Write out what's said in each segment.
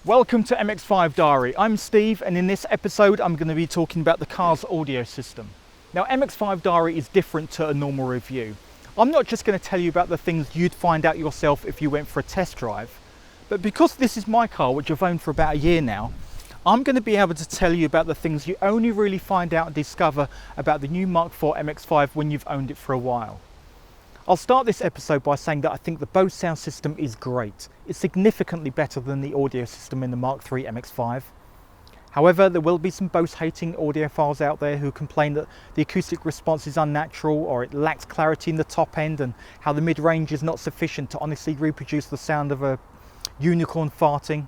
Welcome to MX5 Diary. I'm Steve, and in this episode I'm going to be talking about the car's audio system. Now, MX5 Diary is different to a normal review. I'm not just going to tell you about the things you'd find out yourself if you went for a test drive, but because this is my car, which I've owned for about a year now, I'm going to be able to tell you about the things you only really find out and discover about the new Mark IV MX5 when you've owned it for a while. I'll start this episode by saying that I think the Bose sound system is great. It's significantly better than the audio system in the Mark III MX5. However, there will be some Bose hating audiophiles out there who complain that the acoustic response is unnatural, or it lacks clarity in the top end, and how the mid-range is not sufficient to honestly reproduce the sound of a unicorn farting.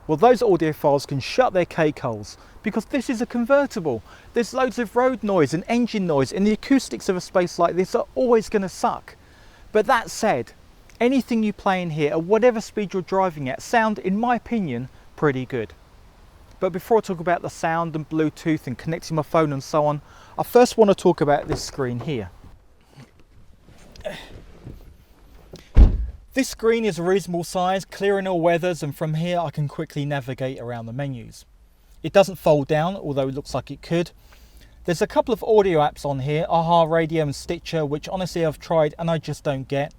Well, those audiophiles can shut their cake holes, because this is a convertible. There's loads of road noise and engine noise, and the acoustics of a space like this are always going to suck. But that said, anything you play in here at whatever speed you're driving at sound, in my opinion, pretty good. But before I talk about the sound and Bluetooth and connecting my phone and so on, I first want to talk about this screen here. This screen is a reasonable size, clear in all weathers, and from here I can quickly navigate around the menus. It doesn't fold down, although it looks like it could. There's a couple of audio apps on here, AHA Radio and Stitcher, which honestly I've tried and I just don't get.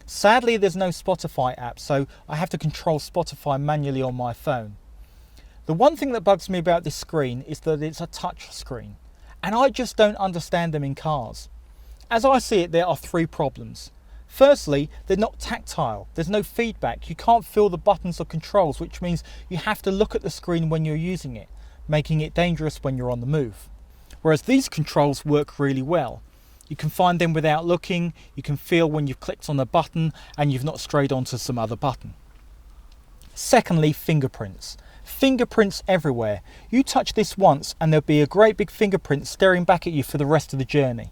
Sadly, there's no Spotify app, so I have to control Spotify manually on my phone. The one thing that bugs me about this screen is that it's a touch screen, and I just don't understand them in cars. As I see it, there are three problems. Firstly, they're not tactile. There's no feedback. You can't feel the buttons or controls, which means you have to look at the screen when you're using it, making it dangerous when you're on the move. Whereas these controls work really well. You can find them without looking, you can feel when you've clicked on a button and you've not strayed onto some other button. Secondly, fingerprints. Fingerprints everywhere. You touch this once and there'll be a great big fingerprint staring back at you for the rest of the journey.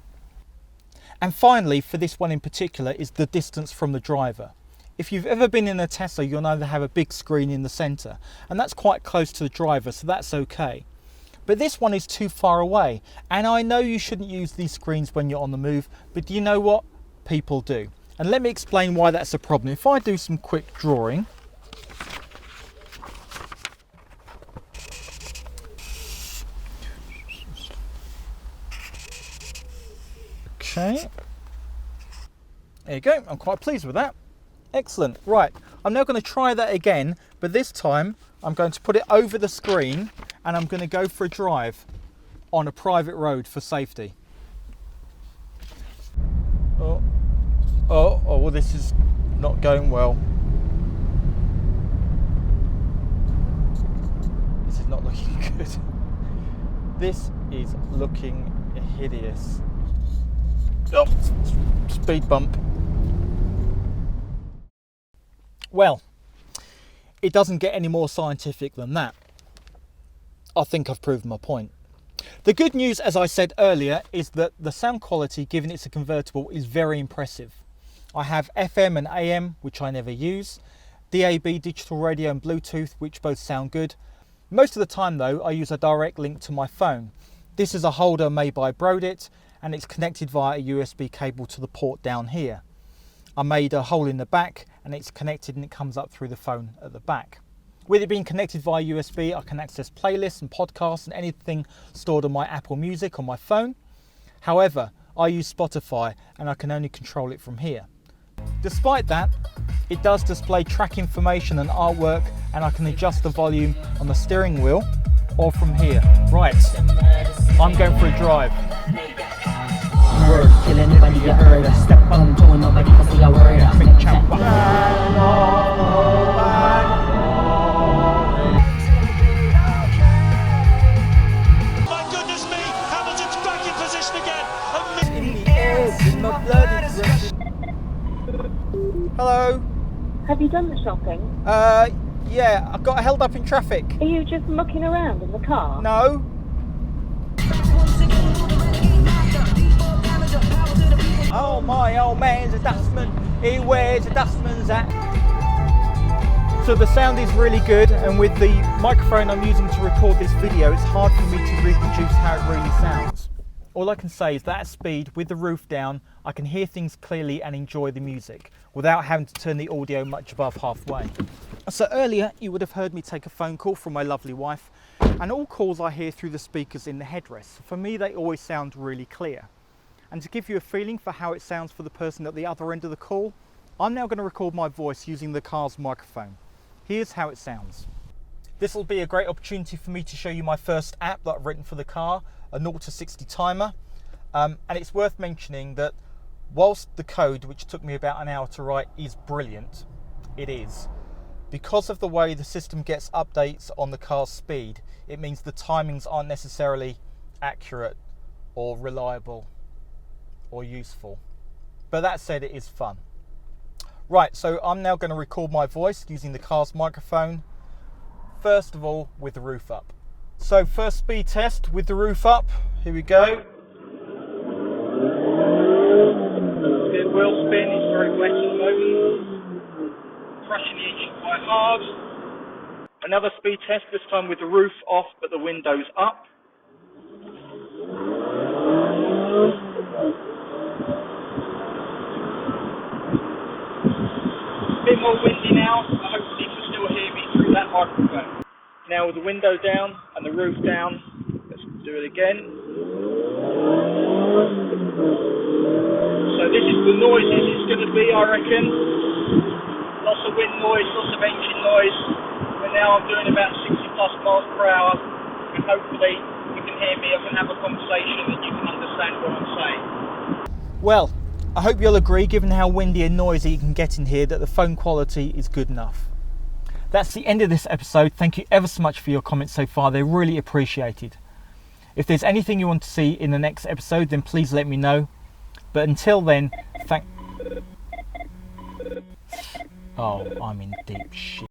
And finally, for this one in particular, is the distance from the driver. If you've ever been in a Tesla, you'll know they have a big screen in the centre, and that's quite close to the driver, so that's okay. But this one is too far away, and I know you shouldn't use these screens when you're on the move, but do you know what? People do. And let me explain why that's a problem. If I do some quick drawing, okay, there you go. I'm quite pleased with that. Excellent. Right, I'm now going to try that again, but this time I'm going to put it over the screen and I'm going to go for a drive on a private road for safety. Oh, this is not going well. This is not looking good. This is looking hideous. Oh, speed bump. Well, it doesn't get any more scientific than that. I think I've proven my point. The good news, as I said earlier, is that the sound quality, given it's a convertible, is very impressive. I have FM and AM, which I never use, DAB, digital radio, and Bluetooth, which both sound good. Most of the time though, I use a direct link to my phone. This is a holder made by Brodit, and it's connected via a USB cable to the port down here. I made a hole in the back and it's connected and it comes up through the phone at the back. With it being connected via USB, I can access playlists and podcasts and anything stored on my Apple Music on my phone. However, I use Spotify and I can only control it from here. Despite that, it does display track information and artwork, and I can adjust the volume on the steering wheel or from here. Right, I'm going for a drive. Kill anybody you heard. Step on to nobody can say a word. My goodness me, Hamilton's back in position again. In the air, in my blood is rushing. Hello. Have you done the shopping? Yeah, I got held up in traffic. Are you just mucking around in the car? No. Oh, my old man's a dustman, he wears a dustman's hat. So the sound is really good, and with the microphone I'm using to record this video, it's hard for me to reproduce how it really sounds. All I can say is that at speed, with the roof down, I can hear things clearly and enjoy the music without having to turn the audio much above halfway. So earlier you would have heard me take a phone call from my lovely wife, and all calls I hear through the speakers in the headrest. For me, they always sound really clear. And to give you a feeling for how it sounds for the person at the other end of the call, I'm now going to record my voice using the car's microphone. Here's how it sounds. This will be a great opportunity for me to show you my first app that I've written for the car, a 0 to 60 timer. And it's worth mentioning that whilst the code, which took me about an hour to write, is brilliant, it is. Because of the way the system gets updates on the car's speed, it means the timings aren't necessarily accurate or reliable or useful. But that said, it is fun. Right, so I'm now going to record my voice using the car's microphone, first of all with the roof up. So first speed test with the roof up, here we go. Good wheel spin, it's very wet at the moment. Crushing the engine quite hard. Another speed test, this time with the roof off but the windows up. A bit more windy now, but hopefully you can still hear me through that microphone. Now with the window down and the roof down, let's do it again. So this is the noises it's going to be, I reckon. Lots of wind noise, lots of engine noise. But now I'm doing about 60 plus miles per hour, and hopefully you can hear me, I can have a conversation and you can understand what I'm saying. Well, I hope you'll agree, given how windy and noisy you can get in here, that the phone quality is good enough. That's the end of this episode. Thank you ever so much for your comments so far. They're really appreciated. If there's anything you want to see in the next episode, then please let me know. But until then, Oh, I'm in deep shit.